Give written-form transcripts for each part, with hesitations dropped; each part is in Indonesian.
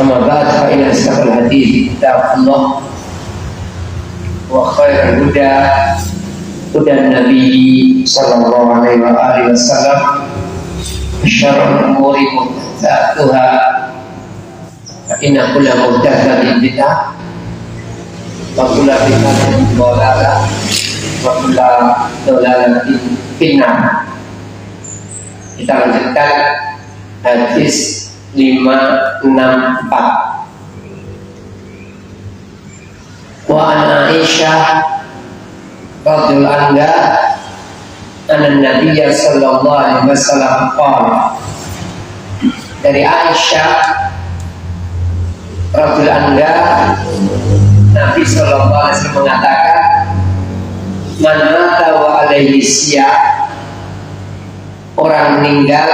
أما بعد فإن أصدق الحديث كتاب الله وخير الهدى هدى النبي صلى الله عليه وآله وسلم وشر الأمور محدثاتها فإن كل محدثة بدعة وكل بدعة ضلالة وكل ضلالة في النار. Kita lanjutkan hadis 564. Wa an Aisyah radhiyallahu anha anna Nabiy sallallahu alaihi wasallam qala. Dari Aisyah radhiyallahu anha, Nabi sallallahu alaihi wasallam mengatakan, man mata wa alaihi siyam, orang meninggal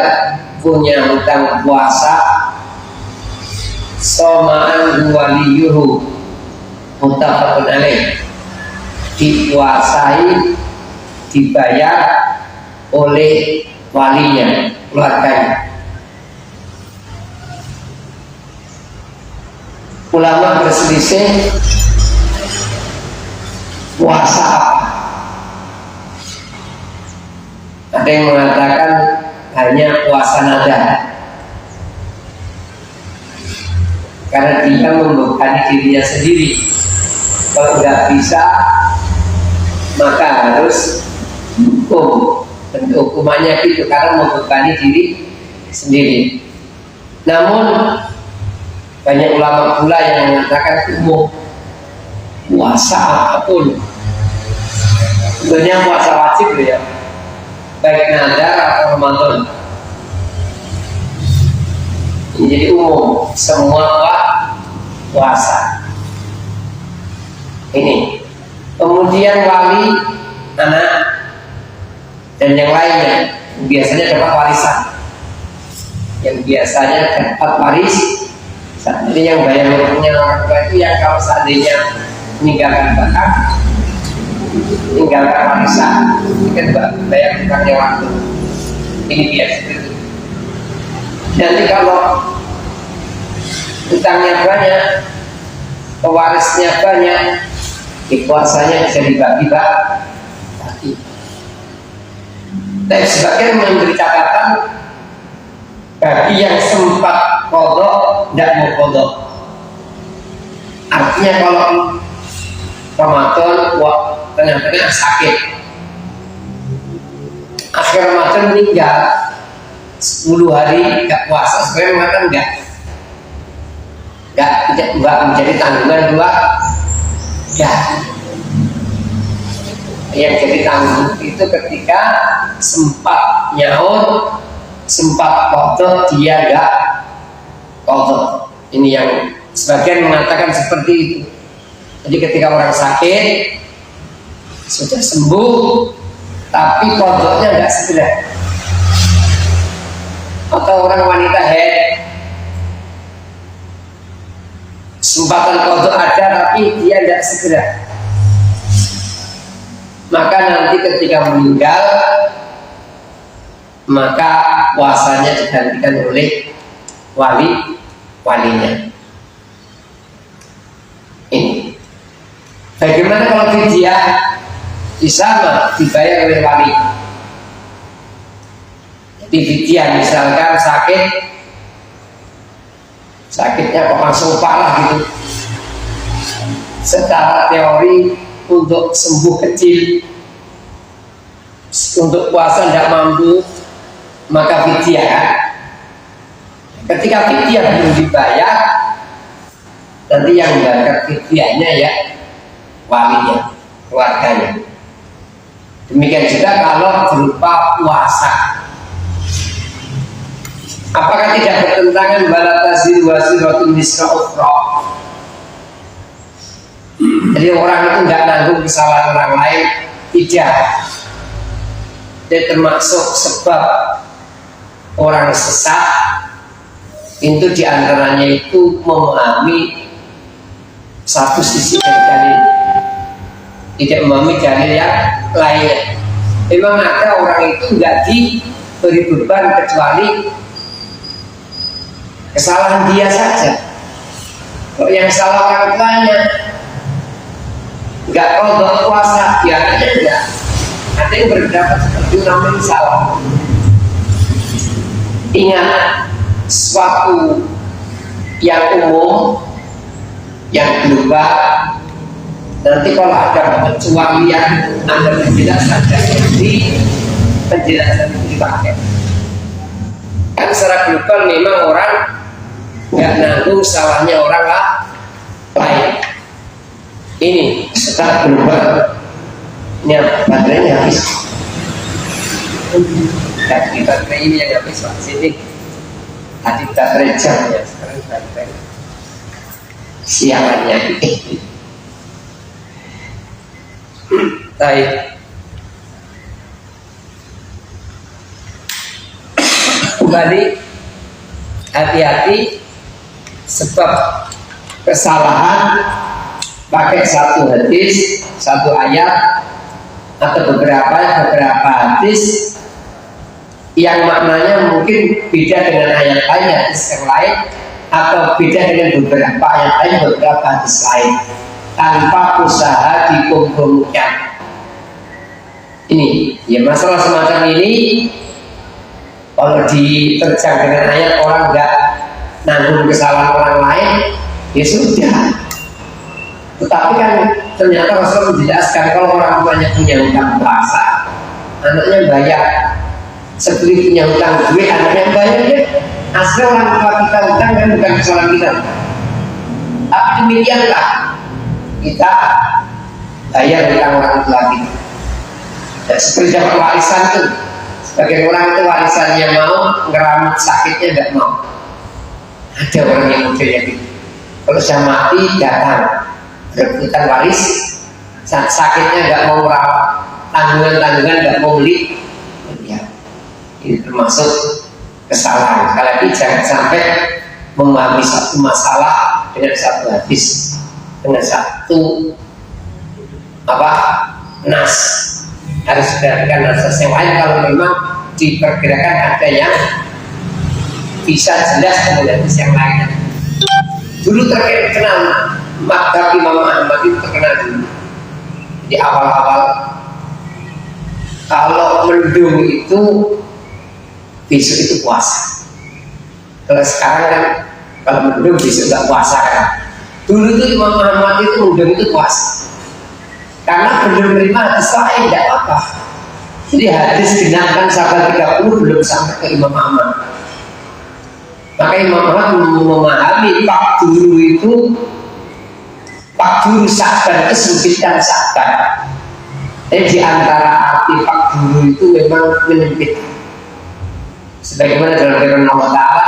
punya hutang puasa, soma'an waliyuhu muttafaqun alaih, dipuasai, dibayar oleh walinya, keluarganya. Ulama berselisih puasa apa. Ada yang mengatakan hanya puasa nada, karena dia membebani dirinya sendiri. Kalau nggak bisa, maka harus hukum. Bentuk hukumannya itu karena membebani diri sendiri. Namun banyak ulama pula yang mengatakan umum puasa apapun. Sebenarnya puasa wajib ya, baik nadar atau Ramadan. Jadi umum, semua puasa. Ini. Kemudian wali, anak, dan yang lainnya biasanya dapat warisan. Yang biasanya dapat waris. Jadi yang bayar hukumnya orang tua itu yang kalau seandainya meninggalkan bakat, tinggalkan warisan, kan bayar hutangnya waktu. Ini biasa itu. Nanti kalau hutangnya banyak, pewarisnya banyak, puasanya bisa dibagi-bagi. Tapi sebagian memberi catatan bagi yang sempat qadha tidak mau qadha. Artinya kalau Ramadan tengah-tengah sakit, akhir Ramadan meninggal 10 hari gak puasa, sebenarnya mengatakan enggak menjadi tanggungan dua. Ya, yang jadi tanggung itu ketika sempat nyaur, sempat qadha, dia enggak qadha. Ini yang sebagian mengatakan seperti itu. Jadi ketika orang sakit sudah sembuh, tapi qadhanya enggak segera. Atau orang wanita haid, kesempatan qadha ada tapi dia tidak segera, maka nanti ketika meninggal maka puasanya digantikan oleh walinya. Ini bagaimana kalau fidyah? Sama dibayar oleh wali. Jadi fidyah misalkan sakitnya kok langsung parah gitu, secara teori untuk sembuh kecil, untuk puasa tidak mampu, maka fidyah. Ketika fidyah belum dibayar, nanti yang membayar fidyahnya ya walinya, keluarganya. Demikian juga kalau berupa puasa. Apakah tidak bertentangan bala tazir wasiratun misra ukhra? Jadi orang itu nggak nanggung kesalahan orang lain, tidak. Dia termasuk sebab orang sesat itu diantaranya itu memahami satu sisi dari dalil, tidak memahami dalil yang lainnya. Memang ada orang itu nggak diberi beban kecuali kesalahan dia saja. Kalau yang salah orang tuanya nggak kodok puasa, ya anaknya enggak. Ada yang berpendapat seperti itu namanya salah. Ingat, suatu yang umum, yang global, nanti kalau ada kecualian, ada penjelasan dari penjelasan itu dipakai. Kan secara global memang orang nggak nanggung salahnya orang lain. Ini secara global. Ini baterainya habis. Tadi baterai ini yang habis Pak. Sini tadi baterai jam ya, sekarang baterai siangannya. Baik. Kembali, hati-hati sebab kesalahan pakai satu hadis, satu ayat atau beberapa hadis yang maknanya mungkin beda dengan ayat-ayat hadis yang lain atau beda dengan beberapa ayat-ayat beberapa hadis lain tanpa usaha dikompromikan. Ini ya, masalah semacam ini kalau diterjang dengan ayat orang nggak nanggung kesalahan orang lain, ya sudah. Tetapi kan ternyata Rasul menjelaskan kalau orang tuanya punya hutang puasa, anaknya bayar. Seperti punya hutang duit, anaknya bayar ya. Asal orang tua kita hutang kan bukan kesalahan kita. Tapi demikianlah kita bayar hutang orang tua kita. Dan seperti dapat warisan itu, sebagian orang itu warisannya mau, ngeramut sakitnya nggak mau. Ada orang yang modelnya gitu. Kalau saya mati datang rebutan waris, sakitnya nggak mau merawat, tanggungan nggak mau beli, ya ini termasuk kesalahan. Sekali lagi jangan sampai memahami satu masalah dengan satu hadis, dengan satu nas. Harus diperhatikan nas yang lain kalau memang diperkirakan ada yang bisa jelas dengan hadis yang lain. Dulu terkenal mazhab Imam Ahmad itu terkenal dulu di awal-awal. Kalau mendung itu besok itu puasa. Kalau sekarang kan kalau mendung besok nggak puasa kan. Dulu itu Imam Ahmad itu mendung itu puasa. Karena belum menerima hadis lain, tidak apa. Jadi hadis genapkan sampai 30 belum sampai ke Imam Ahmad. Maka Imam Ahmad memahami Pak Guru itu, Pak Guru Sabar itu sempitkan sabar. Jadi di antara arti Pak Guru itu memang menyempit. Sebagaimana dalam firman Allah Ta'ala,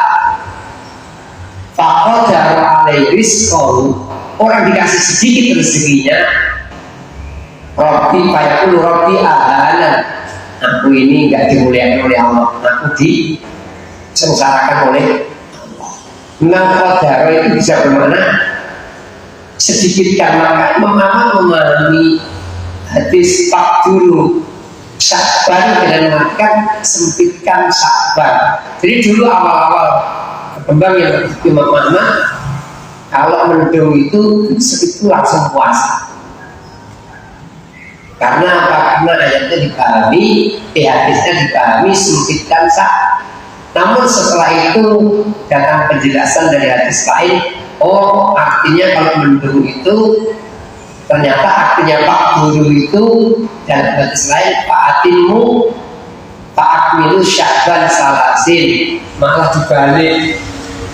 faqadara alaihi rizqahu, orang dikasih sedikit rezekinya, Rabbi fayaqulu Rabbi ahana, aku ini enggak dimuliakan oleh Allah, aku disengsarakan oleh Allah. Memang qadara itu bisa bermakna sedikitkan, maka memahami hadis Pak Guru Sabar dengan mengatakan sempitkan sabar. Jadi dulu awal-awal berkembang yang Imam Ahmad, kalau mendung itu langsung puasa. Karena apa? Karena ayatnya dipahami, hadisnya dipahami, sempitkan sabar. Namun setelah itu datang penjelasan dari hadis lain. Oh, artinya kalau mendung itu ternyata artinya Pak Guru itu dan hadis lain Pak Atimu Pak Akmilu Syakban Salasin, malah dibalik,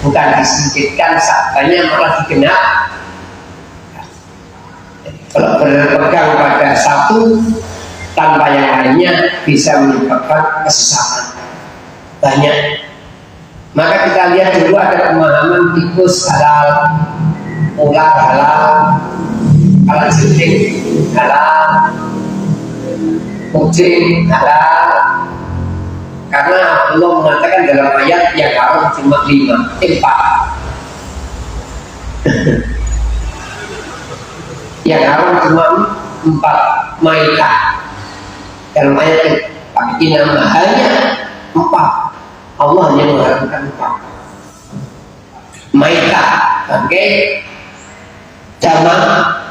bukan disempitkan sabarnya, malah digenap. Kalau berpegang pada satu tanpa yang lainnya bisa menyebabkan kesesatan banyak. Maka kita lihat dulu ada pemahaman tikus halal, ular halal, kalajengking halal, kucing halal. Karena Allah mengatakan dalam ayat yang haram cuma 4. Yang haram cuma 4 maitah. Dalam ayat yang pakai nama hanya 4. Allah hanya mengharamkan 4 maitah. Oke, Dama,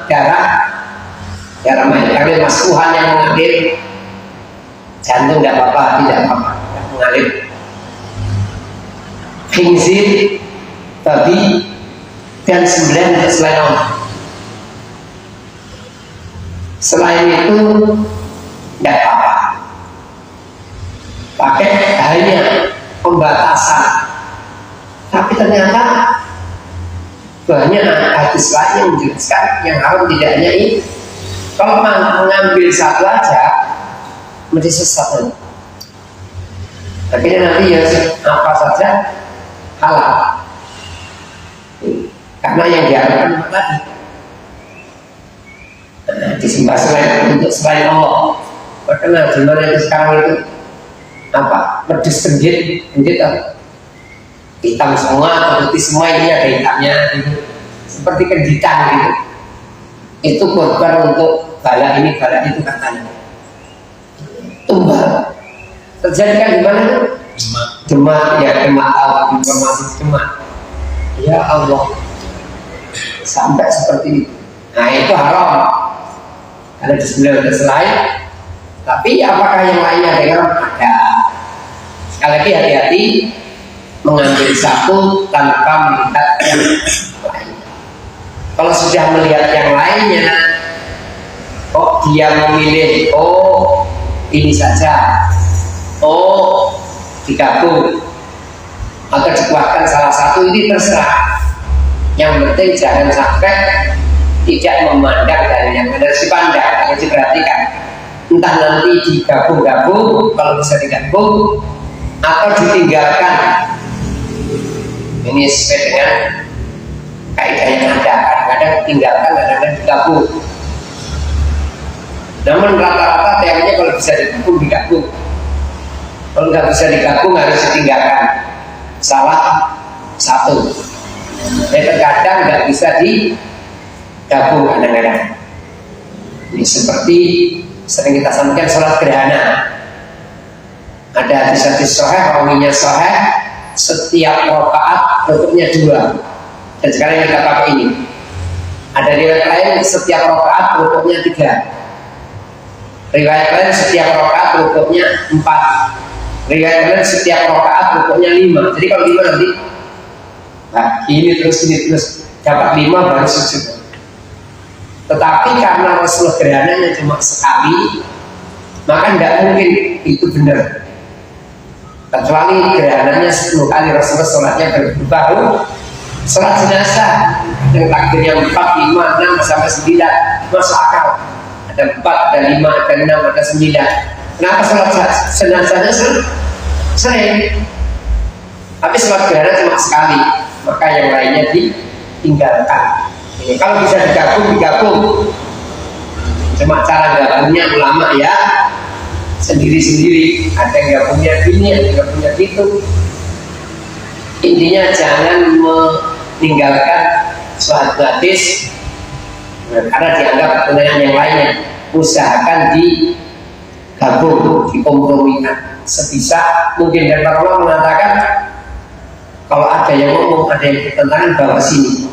darah mayat. Kalau maskuhan yang mengalir, jantung tidak apa-apa, tidak apa-apa, mengalir. Khinzir, babi, dan sembilan selain Allah. Selain itu tidak apa-apa. Pakai hanya pembatasan. Tapi ternyata banyak hadis lain yang menjelaskan yang haram tidak hanya ini. Kalau mengambil satu aja mesti sesat. Akhirnya nanti ya apa saja halal. Karena yang diharapkan tadi disembah untuk selain Allah. Terkenal di mana itu sekarang itu apa? Pedus penjit apa? Hitam semua atau putih semua, ini ada hitamnya gitu. Seperti kejutan gitu. Itu korban untuk bala ini bala itu katanya. Tumbal. Terjadi kan di mana? Demak ya, demak tahu informasi demak. Ya Allah. Sampai seperti itu. Nah itu haram. Ada di sebelah selain. Tapi apakah yang lainnya dengan ada? Sekali lagi hati-hati mengambil satu tanpa melihat yang lain. Kalau sudah melihat yang lainnya, kok dia memilih ini saja, digabung atau dikuatkan salah satu, ini terserah. Yang penting jangan sampai tidak memandang dari yang harus dipandang, harus diperhatikan. Entah nanti digabung-gabung, kalau bisa digabung, atau ditinggalkan. Ini sesuai dengan kaidah yang ada. Kadang ditinggalkan, kadang digabung. Namun rata-rata teorinya kalau bisa digabung. Kalau nggak bisa digabung harus ditinggalkan. Salah satu. Terkadang nggak bisa digabung kadang-kadang. Ini seperti sering kita sampaikan sholat gerhana. Ada hadis sahih, rawinya sahih, setiap rakaat rukuknya 2. Dan sekarang kita pakai ini. Ada riwayat lain setiap rakaat rukuknya 3. Riwayat lain setiap rakaat rukuknya 4. Riwayat lain setiap rakaat rukuknya 5. Jadi kalau 5 nanti ini terus dapat 5 baru sujud. Tetapi karena Rasulullah gerhananya cuma sekali, maka tidak mungkin itu benar. Kecuali gerhananya 10 kali Rasulullah sholatnya berbaru. Sholat jenazah yang takdirnya 4, 5, 6 sampai 9 masuk akal. Ada 4, ada 5, ada 6, ada 9. Kenapa sholat jenazahnya sering? Tapi sholat gerhana cuma sekali, maka yang lainnya ditinggalkan. Kalau bisa digabung. Cuma cara gabungnya ulama ya sendiri-sendiri. Ada yang gabungnya gini, ada yang gabungnya gitu. Intinya jangan meninggalkan suatu hadis karena dianggap kebenaran yang lainnya. Usahakan digabung, dikompromikan sebisa mungkin. Dan para ulama mengatakan kalau ada yang ngomong, ada yang bertentangan, bawa sini.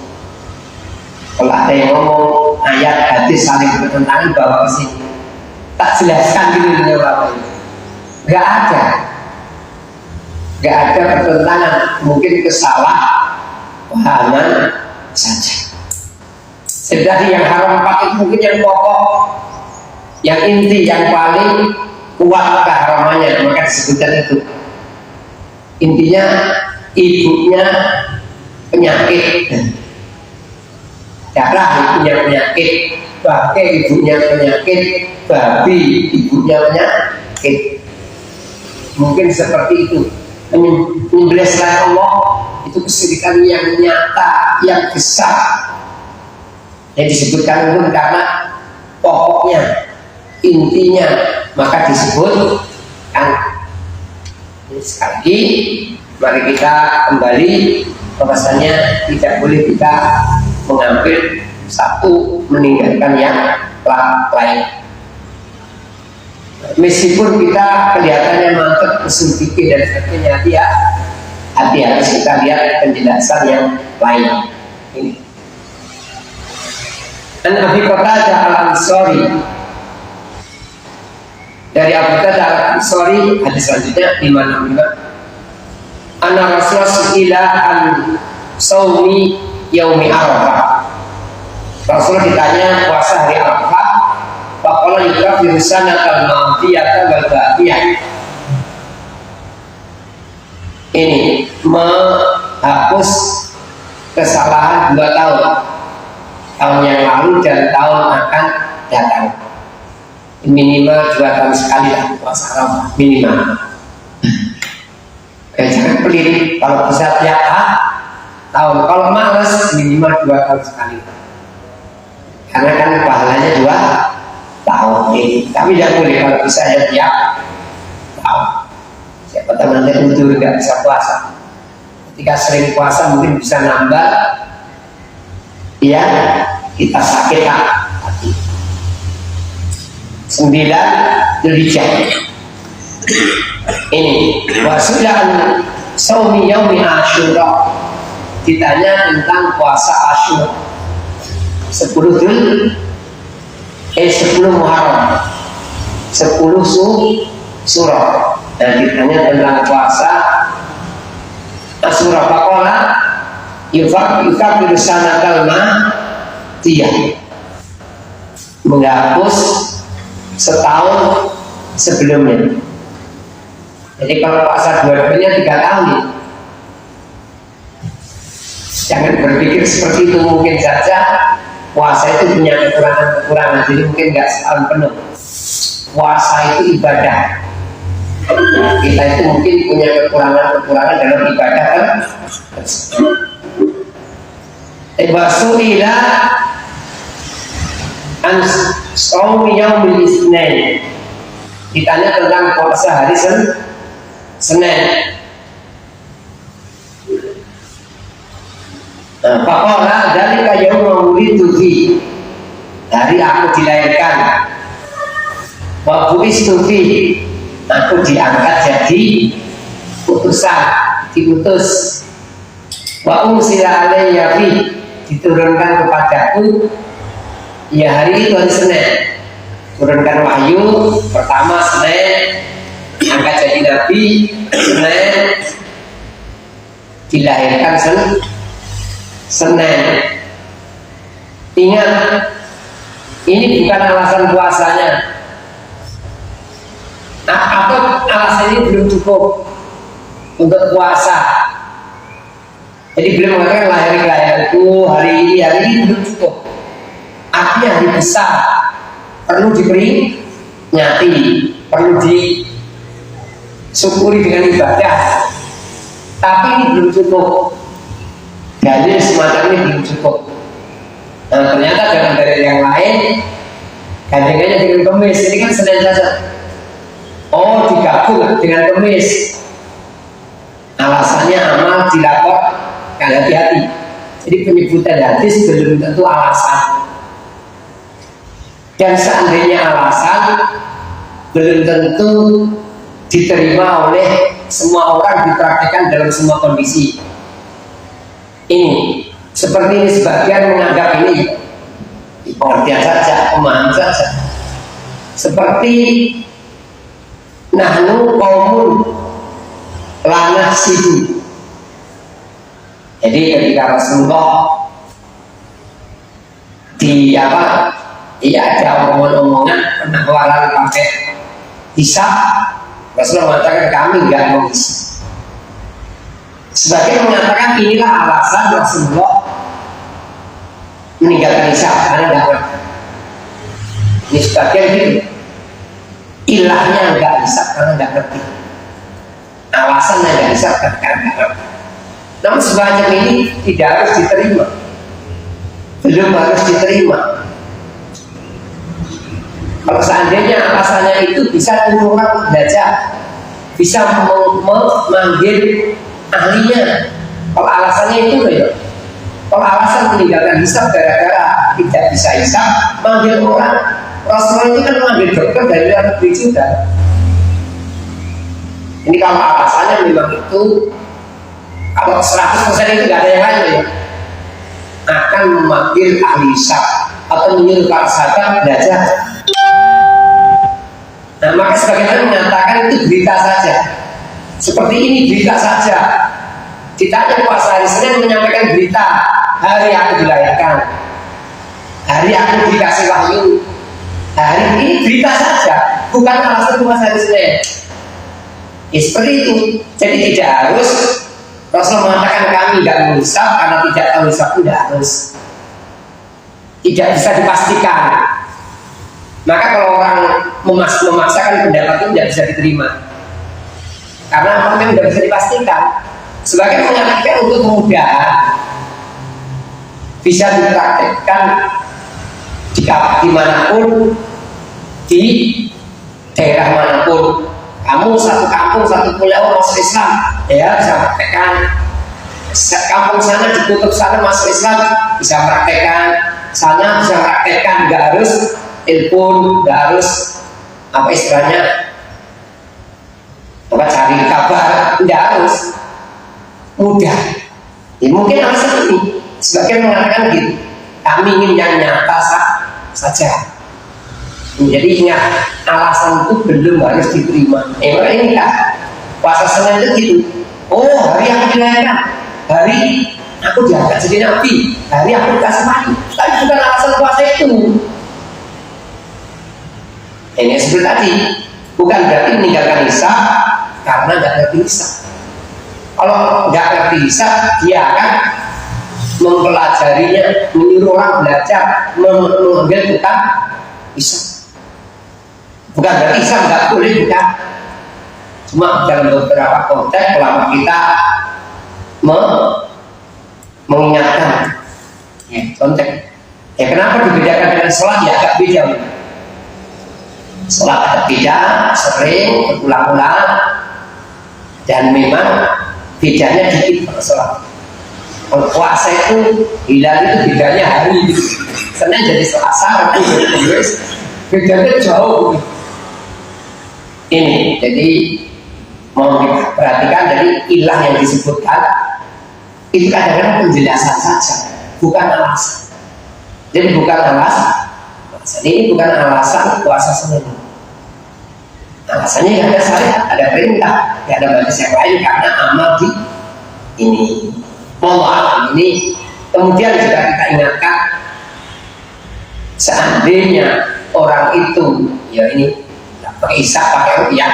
Kalau ada yang ngomong ayat hadis saling bertentangan, bawa ke sini. Tak jelaskan dulu apa ini. Gak ada pertentangan, mungkin kesalahpahaman saja. Jadi yang haram 4 itu mungkin yang pokok, yang inti, yang paling kuat keharamannya, maka disebutkan itu. Intinya ibunya penyakit. Darah ibunya penyakit, bangkai ibunya penyakit, babi ibunya penyakit. Mungkin seperti itu. Menyembelih selain Allah itu kesyirikan yang nyata, yang besar. Yang disebutkan pun karena pokoknya, intinya, maka disebut kan. Sekali lagi, mari kita kembali bahwasannya tidak boleh kita mengambil satu meninggalkan yang lain. Meskipun kita kelihatannya mantap usul fikih dan sebagainya, dia hati harus kita lihat penjelasan yang lain. Ini An Abi Qatadah Al-Ansari, dari Abu Qatadah Al-Ansari, hadis selanjutnya 565. Anna Rasulullah su'ila an saumi yaumi Arafah. Rasulullah ditanya puasa hari Arafah, faqala yukaffiru sanatal madiyata wal baqiyah. Ini menghapus kesalahan 2 tahun yang lalu dan tahun akan datang. Minimal 2 tahun sekali lah puasa Arafah, minimal. Jangan pelit, kalau bisa tiap tahun, kalau malas minimal 2 tahun sekali. Karena kan pahalanya 2 tahun ini. Tapi tidak boleh kalau bisa ya tiap tahun. Siapa tahu nanti udah nggak bisa puasa. Ketika sering puasa mungkin bisa nambah, ya kita sakit hati. 9 Dzulhijjah. Ini wasulan saumi yaumi Asyura, ditanya tentang puasa Asyura 10 Muharram, 10 Syura. Dan ditanya tentang puasa Asyura, faqala yukaffiru sanatal madiyah, menghapus setahun sebelumnya. Jadi kalau puasa 2-2-nya 3 tahun ya. Jangan berpikir seperti itu, mungkin saja puasa itu punya kekurangan-kekurangan, jadi mungkin nggak setahun penuh. Puasa itu ibadah. Kita itu mungkin punya kekurangan-kekurangan dalam ibadah kan. Ibasuila an shaumi yaumil Itsnain, ditanya tentang puasa hari Senin. Faqala dzalika yaumul wulidtu fi, hari aku dilahirkan. Wa bu'istu fi, aku diangkat jadi utusan, diutus. Wa unsila alayya fi, diturunkan kepadaku. Ya hari itu hari Senin, turunkan wahyu pertama Senin, angkat jadi nabi Senin, dilahirkan Senin. Ingat, ini bukan alasan puasanya, atau alasan ini belum cukup untuk puasa. Jadi belum mengatakan lahirku hari ini belum cukup. Artinya hari besar, perlu diperingati, perlu disyukuri dengan ibadah. Tapi ini belum cukup. Dalil semacam ini belum cukup. Nah ternyata dalam dalil yang lain gandengannya dengan Kemis. Ini kan Senin saja. Oh, digabung dengan Kemis. Alasannya amal dilapor, hati-hati. Jadi penyebutan hadis belum tentu alasan. Dan seandainya alasan, belum tentu diterima oleh semua orang, dipraktikkan dalam semua kondisi. Ini seperti ini, sebagian menganggap ini pengertian saja, pemahaman saja. Seperti nahnu qaumun la nahsibu. Jadi ketika Rasulullah ada omongan-omongan penawaran pakai hisab, Rasulullah mengatakan kami enggak mau hisab. Sebagian mengatakan inilah alasan Rasulullah meninggalkan hisab karena tidak ngerti. Ini sebagian gitu, ilahnya enggak hisab karena tidak ngerti, alasannya enggak hisab karena tidak ngerti. Namun sebanyak ini tidak harus diterima, belum harus diterima. Kalau seandainya alasannya itu bisa orang belajar, bisa memanggil ahlinya. Kalau alasannya itu ya, kalau alasan meninggalkan hisab gara-gara tidak bisa hisab, manggil orang. Rasulullah itu kan manggil dokter dari luar negeri juga. Ini kalau alasannya memang itu, kalau 100% itu tidak ada yang lain ya, akan memanggil ahli hisab. atau menyuruh para sahabat belajar. Nah, maka sebagian mengatakan itu berita saja. Seperti ini berita saja. Ditanya puasa hari Senin menyampaikan berita, hari aku dilahirkan, hari aku dikasih wahyu, hari ini berita saja, bukan alasan puasa hari Senin. Ya, seperti itu. Jadi tidak harus Rasul mengatakan kami tidak menghisap karena tidak tahu hisap, tidak harus. Tidak bisa dipastikan. Maka kalau orang memaksakan pendapat itu tidak bisa diterima. Karena memang tidak bisa dipastikan. Sebagai mengatakan untuk kemudahan bisa dipraktekkan dimanapun, di daerah manapun. Kamu satu kampung, satu pulau masuk Islam, ya bisa praktekkan. Kampung sana ditutup, sana masuk Islam, bisa praktekkan. Sana bisa praktekkan, nggak harus telepon, nggak harus apa istilahnya, cari kabar, nggak harus. Mudah. Ya, mungkin alasan ini sebagian mengatakan gitu. Kami ingin yang nyata saja. Jadi ingat, alasan itu belum harus diterima. Maka ini kan puasa Senin itu gitu. Oh, hari aku dilahirkan, hari aku diangkat jadi nabi, hari aku dikasih mati. Tapi bukan alasan puasa itu. Ini seperti tadi, bukan berarti meninggalkan hisab karena nggak ngerti hisab. Kalau nggak ngerti hisab, dia akan mempelajarinya, menyuruh orang belajar, mengambil bukan hisab. Bukan berarti hisab nggak boleh, bukan. Cuma dalam beberapa konteks ulama kita mengingatkan, ya, konteks. Ya, kenapa dibedakan dengan sholat? Ya agak beda. Sholat agak beda, sering berulang-ulang, dan memang bedanya dikit pada sholat. Kalau puasa itu hilal itu bedanya hari, Senin jadi Selasa, Rabu jadi Kamis, bedanya jauh. Ini jadi mau diperhatikan dari ilah yang disebutkan itu kadang-kadang penjelasan saja, bukan alasan. Jadi bukan alasan. Ini bukan alasan puasa Senin. Alasannya ada syariat, ada perintah, tidak ada batas yang lain karena amal di ini. Allah ini. Kemudian juga kita ingatkan, seandainya orang itu, ya ini pakai hisab, pakai ruqyah,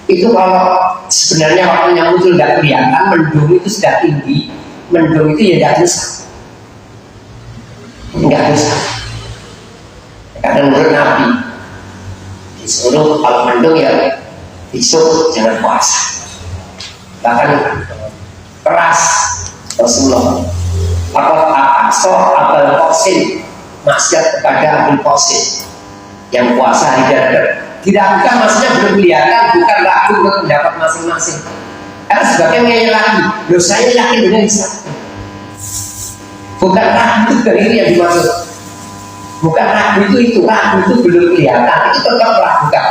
itu kalau sebenarnya waktunya muncul tidak kelihatan, mendung itu sudah tinggi, mendung itu ya tidak bisa, nggak bisa. Karena menurut Nabi disuruh kalau mendung ya besok jangan puasa. Bahkan keras Rasulullah. Apa Abul Qasim maksiat kepada Abul Qasim yang puasa hari Jum'at. Tidak bukan maksudnya belum kelihatan, bukan ragu untuk pendapat masing-masing. Karena sebagian yang lagi, loh saya yakin dengan hisab. Bukan ragu dari ini yang dimaksud. Bukan ragu itu ragu itu belum kelihatan, itu tetap ragukan.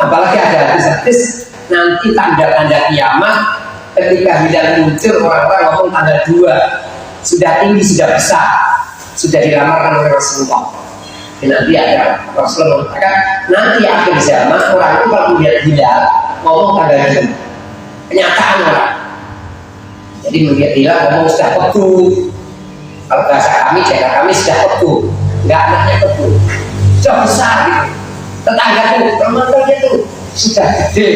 Apalagi ada hadis-hadis nanti tanda-tanda kiamat ketika hilal muncul, orang-orang ngomong tanggal 2 sudah tinggi, sudah besar, sudah dilamarkan oleh Rasulullah. Dan nanti ada Rasulullah mengatakan nanti akhir zaman orang itu kalau melihat hilal ngomong tanggal 2, kenyataan orang. Jadi melihat hilal ngomong sudah kebu. Kalau bahasa kami, daerah kami sudah kebu, nggak anaknya kebu, sudah besar gitu. Tetangga itu, teman-temannya itu sudah gede.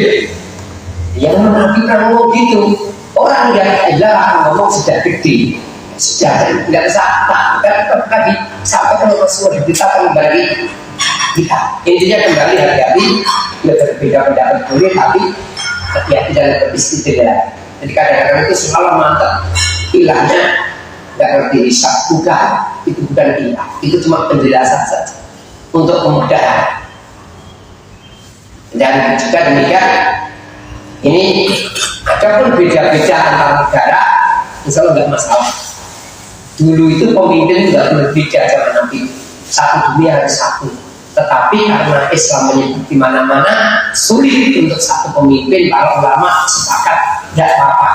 Yang menafikan ngomong gitu, orang yang hilal akan ngomong sudah gede, sudah tidak bisa tak tadi sampai kalau Rasulullah kita kembali kita intinya kembali hati-hati, tidak berbeda pendapat boleh tapi ya tidak beristighfar. Jadi kadang-kadang itu selalu mantap ilahnya nggak ngerti hisab, bukan, itu bukan ilah, itu cuma penjelasan saja untuk kemudahan. Dan juga demikian ini adapun beda-beda antar negara insya Allah nggak masalah. Dulu itu pemimpin nggak berbeda sama Nabi, satu dunia harus satu. Tetapi karena Islam menyebut di mana-mana sulit untuk satu pemimpin. Para ulama sepakat tidak apa-apa.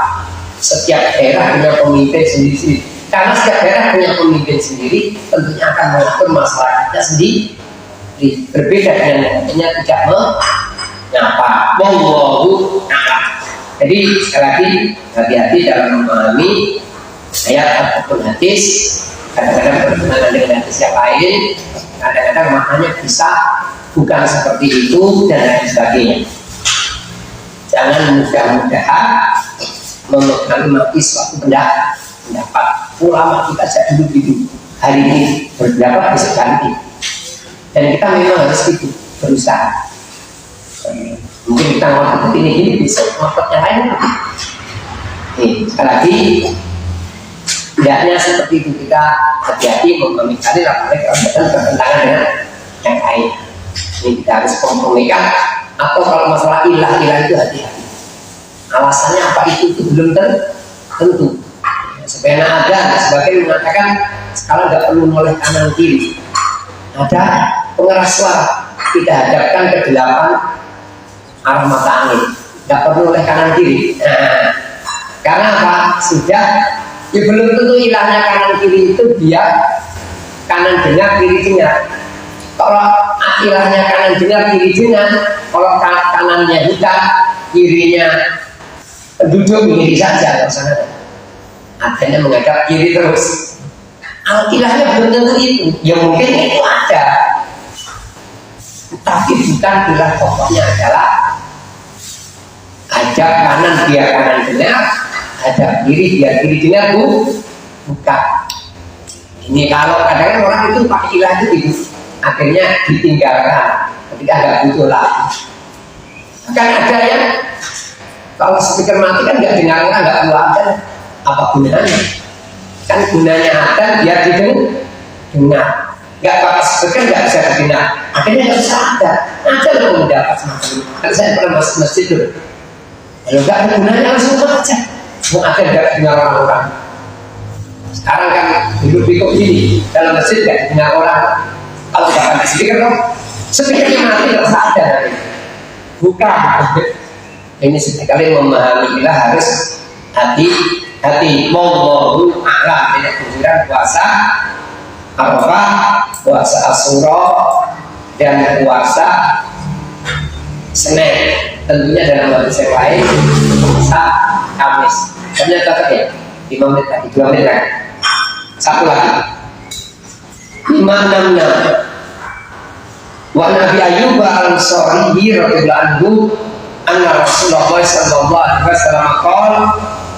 Setiap daerah punya pemimpin sendiri-sendiri. Karena setiap daerah punya pemimpin sendiri, tentunya akan mengatur masyarakatnya sendiri. Berbeda dengan namanya tidak menyapa. Wallahu a'lam. Jadi sekali lagi hati-hati dalam memahami ayat ataupun hadis. Kadang-kadang bertentangan dengan hadis yang lain, kadang-kadang maknanya bisa bukan seperti itu dan lain sebagainya. Jangan mudah-mudahan menikmati suatu pendapat ulama kita sejak dulu hari ini berpendapat besok ganti, dan kita memang harus itu berusaha. Mungkin kita ngotot ini besok ngotot yang lain. Sekali lagi tidaknya seperti itu, kita hati-hati memahami dalil apalagi kalau bertentangan dengan yang lain. Ini kita harus kompromikan. Atau kalau masalah ilah itu hati-hati. Alasannya apa itu belum tentu. Sebenarnya ada sebagian mengatakan sekarang nggak perlu noleh kanan kiri. Ada pengeras suara kita hadapkan ke 8 arah mata angin. Nggak perlu noleh kanan kiri. Karena apa? Sudah. Ya belum tentu ilahnya kanan kiri itu biar kanan dengar kiri dengar. Kalau ilahnya kanan dengar kiri dengar, kalau kanannya hutan kirinya penduduk begini saja, misalnya adanya menghadap kiri terus. Ilahnya belum tentu itu. Ya mungkin itu ada, tapi bukan ilah pokoknya adalah hadap kanan biar kanan dengar, ada kiri biar kiri dengar, bukan. Ini kalau kadang-kadang orang itu pakai ilah itu akhirnya ditinggalkan ketika nggak butuh lagi. Kan ada yang kalau speaker mati kan nggak dengar orang, nggak keluar ada, apa gunanya? Kan gunanya ada biar didengar. Nggak pakai speaker nggak bisa didengar. Akhirnya nggak bisa ada loh mendapat semacam itu. Kan saya pernah masuk masjid dulu. Kalau nggak ada gunanya langsung aja. Mau ada nggak dengar orang-orang. Sekarang kan hidup-hidup gini dalam masjid nggak dengar orang. Kalau nggak pakai speaker dong, speakernya mati nggak usah ada. Bukan. Ini sekali memahami kita harus hati-hati. Wallahu a'lam. Tidak kunciran puasa Arafah, puasa Asyura, dan puasa Senin. Tentunya dalam hadis yang lain puasa Kamis. Ternyata cocok ya? 5 menit lagi, 2 menit lagi. Satu lagi. 566. Wa Nabi Ayyub al-Ansari radhiyallahu anhu anna Rasulullah sallallahu alaihi wasallam qala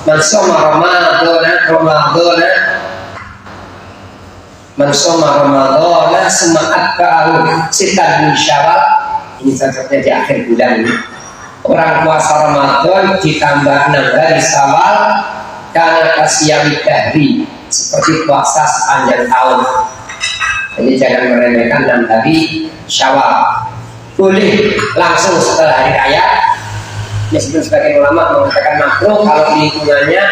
man shoma Ramadana summa atba'ahu sitan min Syawal. Ini cocoknya di akhir bulan ini. Orang puasa Ramadan ditambah 6 hari Syawal karena kasyami dahri, seperti puasa sepanjang tahun. Jadi jangan meremehkan 6 hari Syawal. Boleh langsung setelah hari raya. Meskipun sebagian ulama mengatakan makruh kalau lingkungannya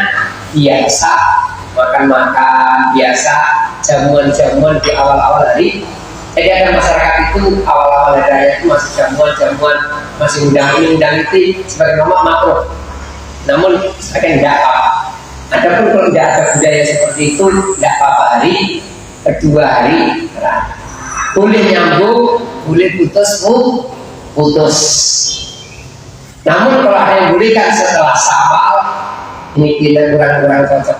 biasa, makan-makan biasa, jamuan-jamuan di awal-awal hari. Jadi ada masyarakat itu awal-awal hari raya itu masih jamuan-jamuan, masih undang itu sebagian ulama makruh. Namun sebagian tidak apa. Adapun kalau tidak ada budaya seperti itu, tidak apa-apa hari kedua hari raya. Boleh nyambung, boleh putus. Namun kalau ada yang boleh kan setelah Syawal, ini tidak kurang cocok.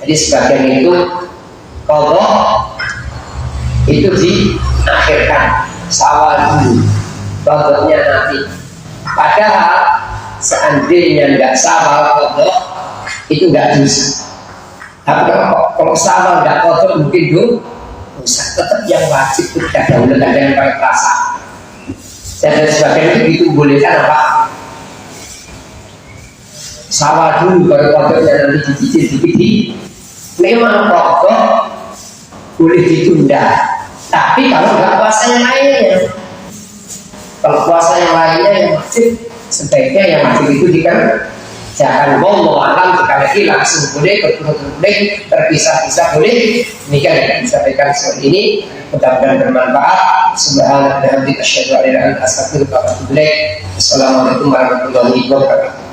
Jadi sebagian itu qadha itu diakhirkan Syawal dulu, qadhanya nanti. Padahal seandainya tidak Syawal qadha itu tidak dosa. Tapi kalau Syawal tidak qadha mungkin dosa. Tetap yang wajib itu dahulu, ada yang pakai perasa. Dan sebagainya itu bolehkan apa? Syawal dulu baru qadhanya nanti dicicil dikit. Memang qadha boleh ditunda. Tapi kalau nggak puasa yang lainnya, kalau puasa yang lainnya yang wajib, sebaiknya yang wajib itu dikerjakan. Wallahu a'lam. Sekali lagi langsung boleh, berturut-turut boleh, terpisah-pisah boleh. Demikian yang disampaikan seperti ini. Mudah-mudahan bermanfaat. Subhanallah, asyhadu an la ilaha illa anta, astaghfiruka wa atubu ilaik. Assalamualaikum warahmatullahi wabarakatuh.